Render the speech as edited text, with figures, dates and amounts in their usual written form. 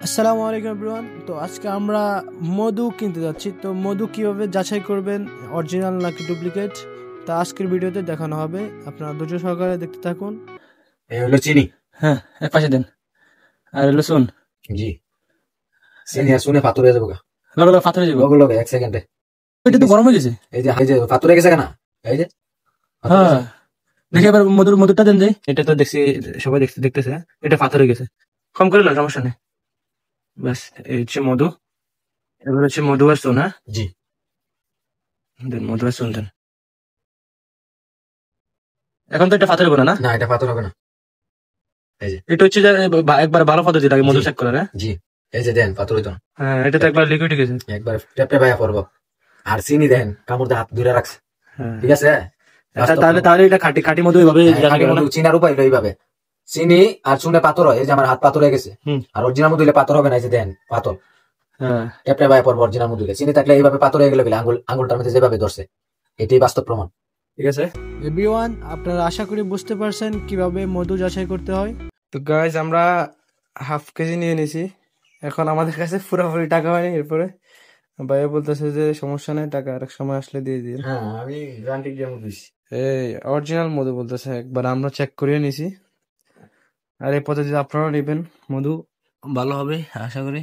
আসসালামু আলাইকুম এভরিওয়ান। তো আজকে আমরা মধু কিনতে যাচ্ছি। তো মধু কিভাবে যাচাই করবেন অরিজিনাল নাকি ডুপ্লিকেট, তা আজকের ভিডিওতে দেখানো হবে। আপনারা ধৈর্য সহকারে দেখতে থাকুন। এই হলো চিনি। হ্যাঁ, এক পাশে দেন। আর হলো শুন, জি, চিনি আর শুনে পাথর হয়ে যাবো গা। লগে লগে পাথর হয়ে যাবো। লগে লগে 1 সেকেন্ডে। এটা তো গরম হয়ে গেছে। এই যে পাথর হয়ে গেছে কেনা, এই যে পাথর হয়ে হ্যাঁ, গেছে। দেখি এবার মধুরটা দেন যাই। এটা তো দেখছি, সবাই দেখতেছে এটা পাথর হয়ে গেছে। কম করে নাও, সমস্যা নেই। ব্যাস, এই হচ্ছে মধু। এবার হচ্ছে মধু আর সোনা। জি, দেন মধু আর সোনা দেন। এখন তো এটা পাথর হবে না, না? না এটা পাথর হবে না। এটা হচ্ছে যে একবার ভালো পদ্ধতি লাগে মধু জি। চেক করার। জি, এই যে দেন পাথর হইতো না। হ্যাঁ, এটা তো একবার লিকুইড গেছে। একবার টেপে ভাইয়া পড়বো। আর চিনি দেন কামড় দিয়ে হাত ধরে রাখছে, হ্যাঁ, ঠিক আছে? তাহলে তাহলে এটা খাঁটি খাঁটি মধু এইভাবে যাচাই করবো না? চিনার উপায় হলো এইভাবে, চিনি আর শুনে পাথর হয়। এই যে আমার হাত পাথর হয়ে গেছে। হুম। আর অরিজিনাল মধু হইলে পাথর হবে না। এই যে দেন পাথর, হ্যাঁ, টেপে ভাইয়া পড়বো। অরিজিনাল মধু হইলে চিনি থাকলে এইভাবে পাথর হয়ে গেলে আঙ্গুলটার মধ্যে যেভাবে ধরছে, এটাই বাস্তব প্রমাণ। ঠিক আছে। এভরিওয়ান, আপনারা আশা করি বুঝতে পারছেন কিভাবে মধু যাচাই করতে হয়। তো গাইজ, আমরা হাফ কেজি নিয়ে নিয়েছি। এখন আমাদের কাছে পুরোপুরি টাকা হয়নি। এরপরে ভাইয়া বলতেছে যে সমস্যা নেই, টাকা আরেক সময় আসলে দিয়ে দিন। হ্যাঁ, আমি গ্যারান্টি দিয়ে মধু দিচ্ছি। এই অরিজিনাল মধু বলতেছে, একবার আমরা চেক করিয়ে নিছি। আর এই পদ্ধতিতে আপনারাও নেবেন, মধু ভালো হবে আশা করি।